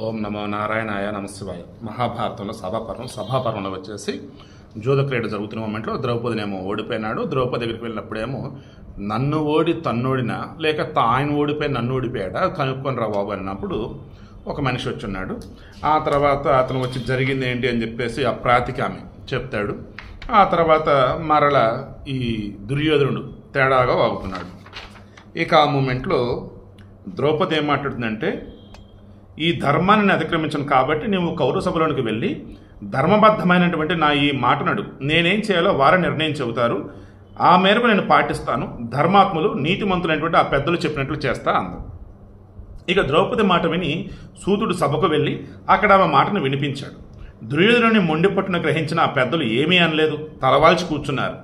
ఓం నమో నారాయణాయ నమశివాయ. మహాభారతంలో సభాపర్వంలో వచ్చేసి జూద క్రీడ జరుగుతున్న మూమెంట్లో ద్రౌపదినేమో ఓడిపోయినాడు. ద్రౌపది దగ్గరికి వెళ్ళినప్పుడేమో నన్ను ఓడి తన్నోడినా లేక ఆయన ఓడిపోయి నన్ను ఓడిపోయాడా కనుక్కొని రా బాబు అన్నప్పుడు ఒక మనిషి వచ్చున్నాడు. ఆ తర్వాత అతను వచ్చి జరిగింది ఏంటి అని చెప్పేసి ఆ ప్రాతికి ఆమె చెప్తాడు. ఆ తర్వాత మరల ఈ దుర్యోధనుడు తేడాగా వాగుతున్నాడు. ఇక ఆ మూమెంట్లో ద్రౌపది ఏం మాట్లాడుతుందంటే, ఈ ధర్మాన్ని అతిక్రమించను కాబట్టి నీవు కౌరవ సభలోనికి వెళ్ళి ధర్మబద్ధమైనటువంటి నా ఈ మాటనడు, నేనేం చేయాలో వారే నిర్ణయం చెబుతారు, ఆ మేరకు నేను పాటిస్తాను, ధర్మాత్ములు నీతిమంతులైనటువంటి ఆ పెద్దలు చెప్పినట్లు చేస్తా అంది. ఇక ద్రౌపది మాట విని సూతుడు సభకు వెళ్ళి అక్కడ ఆమె మాటను వినిపించాడు. దుర్యోధనుని మొండిపట్టును గ్రహించిన ఆ పెద్దలు ఏమీ అనలేదు, తలవాల్చి కూర్చున్నారు.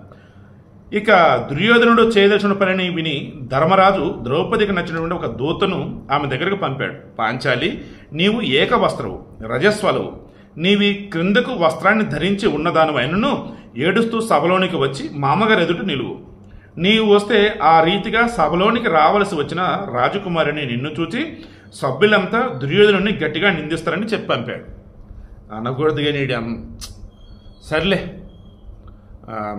ఇక దుర్యోధనుడు చేయదలసిన పనిని విని ధర్మరాజు ద్రౌపదికి నచ్చినటువంటి ఒక దూతను ఆమె దగ్గరకు పంపాడు. పాంచాలి, నీవు ఏక వస్త్రవు, రజస్వలవు, నీవి క్రిందకు వస్త్రాన్ని ధరించి ఉన్నదానివైనను ఏడుస్తూ సభలోనికి వచ్చి మామగారు ఎదుట నిలువు. నీవు వస్తే ఆ రీతిగా సభలోనికి రావలసి వచ్చిన రాజకుమారిని నిన్ను చూచి సభ్యులంతా దుర్యోధనుని గట్టిగా నిందిస్తారని చెప్పి పంపాడు. అనకూడదుగా నీడి సర్లే,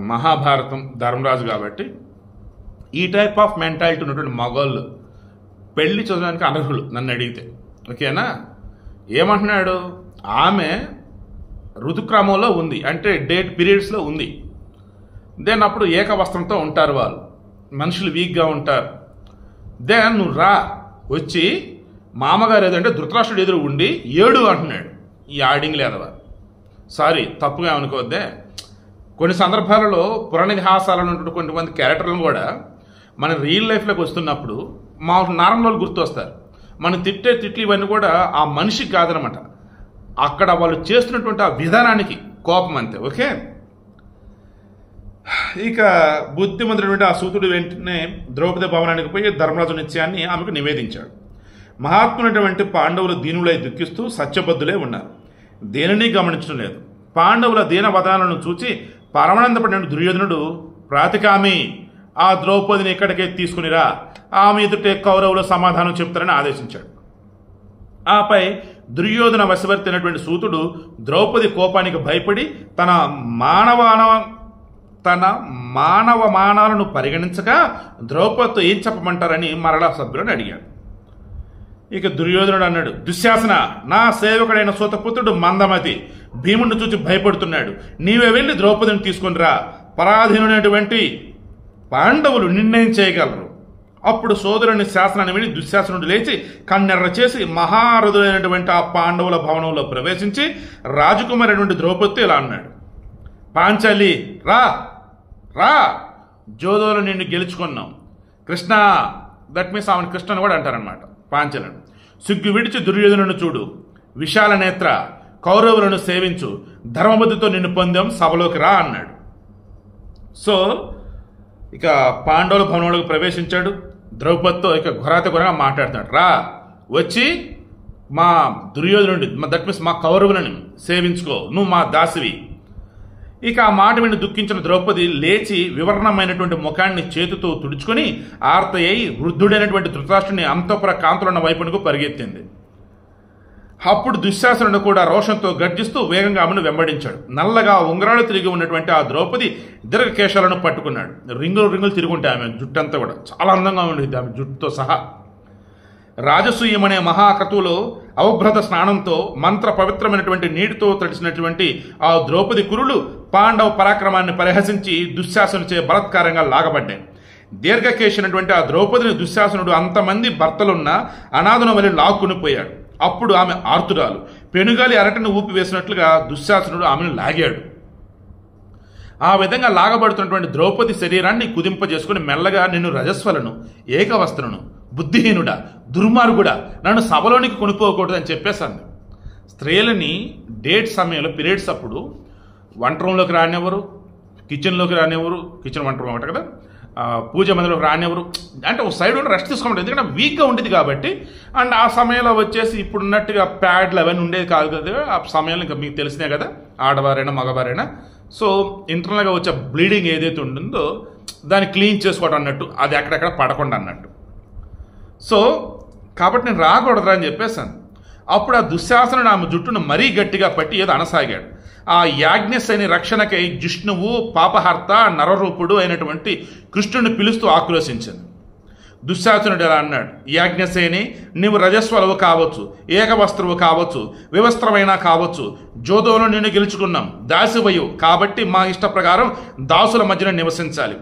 మహాభారతం ధర్మరాజు కాబట్టి ఈ టైప్ ఆఫ్ మెంటాలిటీ ఉన్నటువంటి మగవాళ్ళు పెళ్లి చూడడానికి అనర్హులు నన్ను అడిగితే. ఓకేనా? ఏమంటున్నాడు, ఆమె ఋతుక్రమంలో ఉంది, అంటే డేట్ పీరియడ్స్లో ఉంది. దెన్ అప్పుడు ఏక వస్త్రంతో ఉంటారు, వాళ్ళు మనుషులు వీక్గా ఉంటారు. దెన్ నువ్వు రా, వచ్చి మామగారు ఏదంటే ధృతరాష్ట్రుడు ఎదురు ఉండి ఏడు అంటున్నాడు. ఈ ఆడింగ్ లేదవా, సారీ తప్పుగా అనుకోవద్దే. కొన్ని సందర్భాలలో పురాణితిహాసాలను ఉన్నటువంటి కొంతమంది క్యారెక్టర్లను కూడా మన రియల్ లైఫ్లోకి వస్తున్నప్పుడు మా నార్మల్ గుర్తు వస్తారు. మనం తిట్టే తిట్లు ఇవన్నీ కూడా ఆ మనిషికి కాదనమాట, అక్కడ వాళ్ళు చేస్తున్నటువంటి ఆ విధానానికి కోపం అంతే. ఓకే, ఇక బుద్ధిమంతుడైనటువంటి ఆ సూతుడు వెంటనే ద్రౌపది భవనానికి పోయి ధర్మరాజు నిత్యాన్ని ఆమెకు నివేదించాడు. మహాత్మునటువంటి పాండవులు దీనులై దుఃఖిస్తూ సత్యబద్ధులే ఉన్నారు, దేనిని గమనించడం లేదు. పాండవుల దీనవదాలను చూచి పరమానందపడిన దుర్యోధనుడు, ప్రాతికామి, ఆ ద్రౌపదిని ఇక్కడికే తీసుకునిరా, ఆమె ఎదుటే కౌరవులు సమాధానం చెప్తారని ఆదేశించాడు. ఆపై దుర్యోధన వశవర్తి అయినటువంటి సూతుడు ద్రౌపది కోపానికి భయపడి తన మానవమానాలను పరిగణించగా ద్రౌపదితో ఏం చెప్పమంటారని మరలా సభ్యులను అడిగాడు. ఇక దుర్యోధనుడు అన్నాడు, దుశ్శాసన, నా సేవకుడైన సూతపుత్రుడు మందమతి భీముడిని చూసి భయపడుతున్నాడు, నీవే వెళ్ళి ద్రౌపదిని తీసుకునిరా, పరాధీనుడైనటువంటి పాండవులు నిర్ణయం చేయగలరు. అప్పుడు సోదరుని శాసనాన్ని విని దుశ్శాసనుడు లేచి కన్నెర్ర చేసి మహారథులైనటువంటి ఆ పాండవుల భవనంలో ప్రవేశించి రాజకుమారి నుండి ద్రౌపదితో ఇలా అన్నాడు, పాంచాలి, రా రా, జోదోలు నిన్ను గెలుచుకున్నాం. కృష్ణ, దట్ మీన్స్ ఆమెను కృష్ణ అని కూడా అంటారనమాట పాంచలను. సిగ్గు విడిచి దుర్యోధనుడు చూడు, విశాల నేత్ర, కౌరవులను సేవించు, ధర్మబుద్ధితో నిన్ను పొందాం, సభలోకి రా అన్నాడు. సో ఇక పాండవుల భవనంలోకి ప్రవేశించాడు. ద్రౌపదితో ఇక ఘోరంగా మాట్లాడుతున్నాడు, రా, వచ్చి మా దుర్యోధనుడి, దట్ మీన్స్ మా కౌరవులను సేవించుకో, నువ్వు మా దాసివి. ఇక ఆ మాట విని దుఃఖించిన ద్రౌపది లేచి వివరణమైనటువంటి ముఖాన్ని చేతితో తుడుచుకొని ఆర్తయ్యి వృద్ధుడైనటువంటి ధృతరాష్ట్రుని అంతఃపుర కాంతులున్న వైపునకు పరిగెత్తింది. అప్పుడు దుశ్శాసనుడు కూడా రోషంతో గర్జిస్తూ వేగంగా ఆమెను వెంబడించాడు. నల్లగా ఉంగరాలు తిరిగి ఉన్నటువంటి ఆ ద్రౌపది దీర్ఘకేశాలను పట్టుకున్నాడు. రింగులు తిరుగుంటాయి ఆమె జుట్టంతా కూడా చాలా అందంగా ఉండేది, ఆమె జుట్టుతో సహా. రాజసూయం అనే మహాకతువులో అవభ్రత స్నానంతో మంత్ర పవిత్రమైనటువంటి నీటితో తడిసినటువంటి ఆ ద్రౌపది కురులు పాండవ పరాక్రమాన్ని పరిహసించి దుశ్శాసనుచే బలత్కారంగా లాగబడ్డాయి. దీర్ఘకేశినటువంటి ఆ ద్రౌపదిని దుశ్శాసనుడు అంతమంది భర్తలున్న అనాథను వలె లాక్కుని పోయాడు. అప్పుడు ఆమె ఆర్తురాలు పెనుగాలి అరటిని ఊపివేసినట్లుగా దుశ్శాసనుడు ఆమెను లాగాడు. ఆ విధంగా లాగబడుతున్నటువంటి ద్రౌపది శరీరాన్ని కుదింపజేసుకుని మెల్లగా, నిన్ను రజస్వలను, ఏకవస్త్రను, బుద్ధిహీనుడా, దుర్మార్గుడా, నన్ను సభలోనికి కొనుక్కోకూడదు అని చెప్పేశాను. స్త్రీలని డేట్ సమయంలో పీరియడ్స్ అప్పుడు వంట రూమ్లోకి రానివ్వరు, కిచెన్లోకి రానివ్వరు, కిచెన్ వంట రూమ్ ఒకటి కదా, పూజ మందిలోకి రానివ్వరు, అంటే ఒక సైడ్ ఉండి రెస్ట్ తీసుకోమంటారు, ఎందుకంటే వీక్గా ఉండేది కాబట్టి. అండ్ ఆ సమయంలో వచ్చేసి ఇప్పుడు ఉన్నట్టుగా ప్యాడ్లు అవన్నీ ఉండేది కాదు కదా. ఆ సమయంలో ఇంకా మీకు తెలిసినే కదా, ఆడవారైనా మగవారైనా. సో ఇంటర్నల్గా వచ్చే బ్లీడింగ్ ఏదైతే ఉంటుందో దాన్ని క్లీన్ చేసుకోవడం అన్నట్టు, అది అక్కడెక్కడ పడకుండా అన్నట్టు. సో కాబట్టి నేను రాకూడదురా అని చెప్పేశాను. అప్పుడు ఆ దుశ్శాసనుడు ఆమె జుట్టును మరీ గట్టిగా పట్టి ఏదో అనసాగాడు. ఆ యాజ్ఞసేని రక్షణకై జిష్ణువు పాపహర్త నరరూపుడు అయినటువంటి కృష్ణుని పిలుస్తూ ఆక్రోశించింది. దుశ్శాసనుడు ఎలా అన్నాడు, యాజ్ఞసేని, నీవు రజస్వలవు కావచ్చు, ఏకవస్త్రువు కావచ్చు, వివస్త్రమైనా కావచ్చు, జోదోను నిన్ను గెలుచుకున్నాం, దాసివయు కాబట్టి మా ఇష్ట ప్రకారం దాసుల మధ్యన నివసించాలి.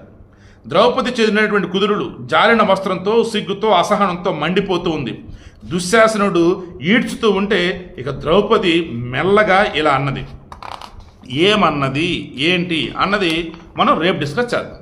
ద్రౌపది చెందినటువంటి కుదురుడు జారిన వస్త్రంతో సిగ్గుతో అసహనంతో మండిపోతూ ఉంది. దుశ్శాసనుడు ఈడ్చుతూ ఉంటే ఇక ద్రౌపది మెల్లగా ఇలా అన్నది. ఏమన్నది ఏంటి అన్నది మనం రేపు డిస్కస్ చేద్దాం.